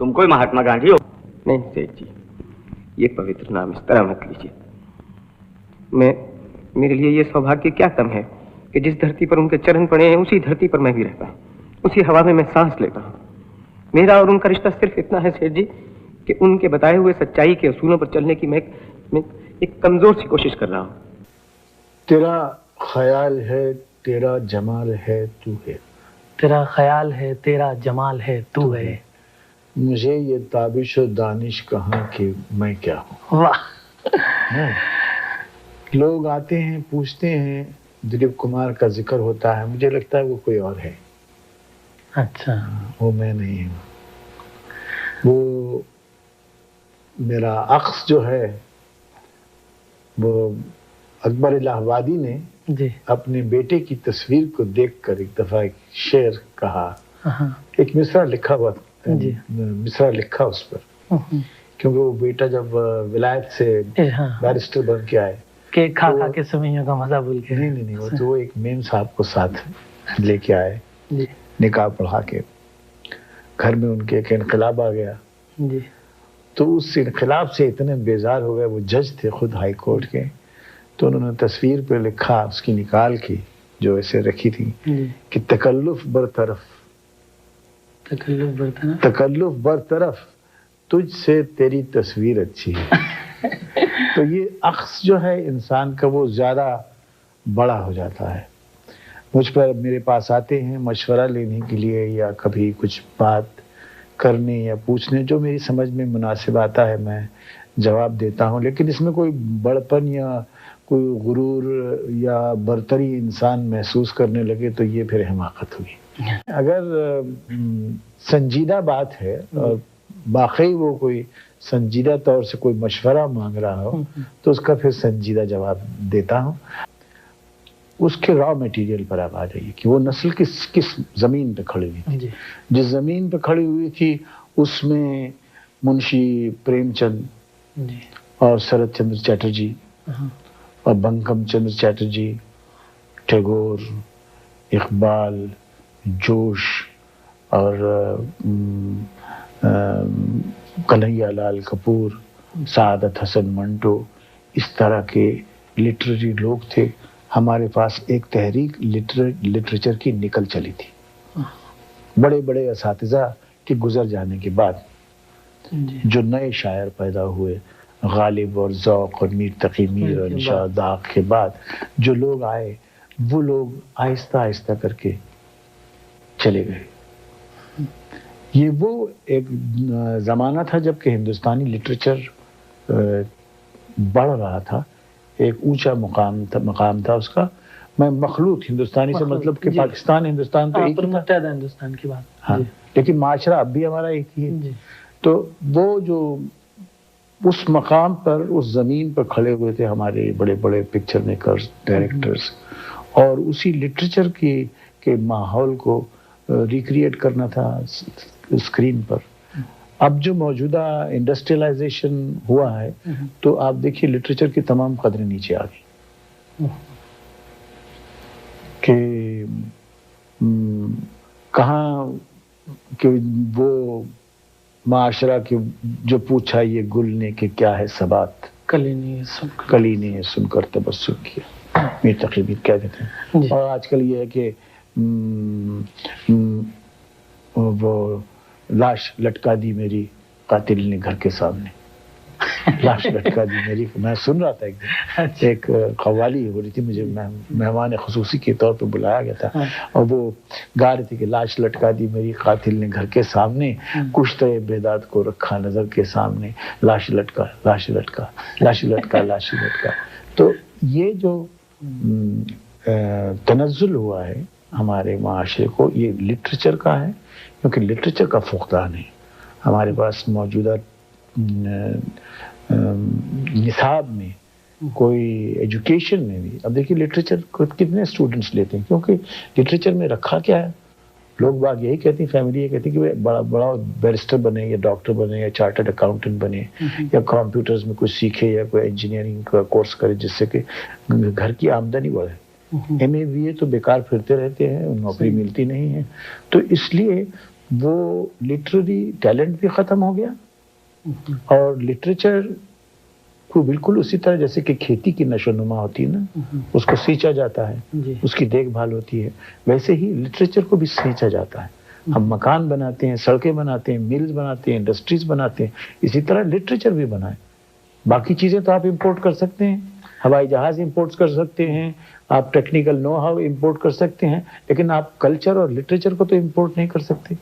तुम कोई महात्मा गांधी हो? नहीं सेठ जी, ये पवित्र नाम इस तरह मत लीजिए। मेरे लिए ये सौभाग्य क्या कम है कि जिस धरती पर उनके चरण पड़े हैं उसी धरती पर मैं भी रहता हूँ, उसी हवा में मैं सांस लेता हूँ। मेरा और उनका रिश्ता सिर्फ इतना है सेठ जी कि उनके बताए हुए सच्चाई के असूलों पर चलने की मैं एक कमजोर सी कोशिश कर रहा हूँ। तेरा ख्याल है, तेरा जमाल है, तू है। तेरा ख्याल है, तेरा जमाल है, तू है। मुझे ये ताबिश और दानिश कहाँ कि मैं क्या हूँ। वाह। लोग आते हैं, पूछते हैं, दिलीप कुमार का जिक्र होता है, मुझे लगता है वो कोई और है। अच्छा। वो मैं नहीं हूँ। वो मेरा अक्स जो है, वो अकबर इलाहाबादी ने जी अपने बेटे की तस्वीर को देखकर एक दफा एक शेर कहा, एक मिसरा लिखा हुआ, मिसरा लिखा उस पर, क्योंकि वो बेटा जब विलायत से बैरिस्टर बन के आए, केक खा खा के सवैयों का मजा भूल के। नहीं, वो तो एक मेम साहब को साथ लेके आए, निकाह पढ़ा के। घर में उनके एक इनकलाब आ गया जी। तो उस इनकलाब से इतने बेजार हो गए, वो जज थे खुद हाई कोर्ट के, तो उन्होंने तस्वीर पे लिखा, उसकी निकाल की जो ऐसे रखी थी कि तकल्लुफ बरतरफ, तकल्लुफ बरतरफ, तुझसे तेरी तस्वीर अच्छी है। तो ये अक्स जो है इंसान का, वो ज्यादा बड़ा हो जाता है। मुझ पर मेरे पास आते हैं मशवरा लेने के लिए या कभी कुछ बात करने या पूछने, जो मेरी समझ में मुनासिब आता है मैं जवाब देता हूँ, लेकिन इसमें कोई बड़पन या कोई गुरूर या बरतरी इंसान महसूस करने लगे तो ये फिर हिमाकत हुई। अगर संजीदा बात है और वाकई वो कोई संजीदा तौर से कोई मशवरा मांग रहा हो तो उसका फिर संजीदा जवाब देता हूँ। उसके रॉ मटेरियल पर आप आ जाइए कि वो नस्ल किस जमीन पे खड़ी हुई थी। जिस जमीन पे खड़ी हुई थी उसमें मुंशी प्रेमचंद और शरद चंद्र चैटर्जी और बंकिम चंद्र चैटर्जी, टैगोर, इकबाल, जोश और कन्हैया लाल कपूर, सादत हसन मंटो, इस तरह के लिटरेरी लोग थे। हमारे पास एक तहरीक लिटरेचर की निकल चली थी, बड़े बड़े असातिज़ा के गुजर जाने के बाद जो नए शायर पैदा हुए, गालिब और ज़ौक़ और मीर तक़ी मीर और निशात दाग़ के बाद जो लोग आए, वो लोग आहिस्ता आहिस्ता करके चले गए। ये वो एक ज़माना था जबकि हिंदुस्तानी लिटरेचर बढ़ रहा था, एक ऊंचा मकाम था उसका। मैं मखलूत हिंदुस्तानी से मतलब कि पाकिस्तान हिंदुस्तान तो एक ही मुत्तहदा हिंदुस्तान की बात। हाँ, लेकिन माशरा अब भी हमारा एक ही है। तो वो जो उस मकाम पर, उस ज़मीन पर खड़े हुए थे हमारे बड़े बड़े पिक्चर मेकर्स, डायरेक्टर्स, और उसी लिटरेचर के माहौल को रिक्रिएट करना था स्क्रीन पर। अब जो मौजूदा इंडस्ट्रियलाइजेशन हुआ है तो आप देखिए लिटरेचर की तमाम कदरें नीचे आ गई कि कहाँ कि वो माशरा के जो पूछा ये गुल ने कि क्या है सबात, कली ने सुनकर तबस्सुम किया, मीर तक़ी मीर कह देते हैं। और आजकल ये है कि वो लाश लटका दी मेरी कातिल ने घर के सामने, लाश लटका दी मेरी। मैं सुन रहा था एक दिन, एक कव्वाली हो रही थी, मुझे मेहमान खुसूसी के तौर पे बुलाया गया था और वो गा रही थी कि लाश लटका दी मेरी कातिल ने घर के सामने, कुश्ते बेदाद को रखा नजर के सामने, लाश लटका लाश लटका लाश लटका लाश लटका। तो ये जो तनज़्ज़ुल हुआ है हमारे माशरे को, ये लिटरेचर का है, क्योंकि लिटरेचर का फुक़दान है। हमारे पास मौजूदा निसाब में, कोई एजुकेशन में भी, अब देखिए लिटरेचर को कितने स्टूडेंट्स लेते हैं, क्योंकि लिटरेचर में रखा क्या है, लोग बाग यही कहती हैं, फैमिली ये कहती है कि बड़ा बड़ा बैरिस्टर बने या डॉक्टर बने या चार्टर्ड अकाउंटेंट बने या कंप्यूटर्स में कुछ सीखे या कोई इंजीनियरिंग का कोर्स करे जिससे कि घर की आमदनी बढ़े। MA BA तो बेकार फिरते रहते हैं, नौकरी मिलती नहीं है। तो इसलिए وہ لٹریری ٹیلنٹ بھی ختم ہو گیا اور لٹریچر کو بالکل اسی طرح جیسے کہ کھیتی کی نشو و نما ہوتی ہے نا، اس کو سینچا جاتا ہے، اس کی دیکھ بھال ہوتی ہے، ویسے ہی لٹریچر کو بھی سینچا جاتا ہے۔ ہم مکان بناتے ہیں، سڑکیں بناتے ہیں، ملز بناتے ہیں، انڈسٹریز بناتے ہیں، اسی طرح لٹریچر بھی بنائیں۔ باقی چیزیں تو آپ امپورٹ کر سکتے ہیں، ہوائی جہاز امپورٹ کر سکتے ہیں، آپ ٹیکنیکل نو ہاؤ امپورٹ کر سکتے ہیں، لیکن آپ کلچر اور لٹریچر کو تو امپورٹ نہیں کر سکتے۔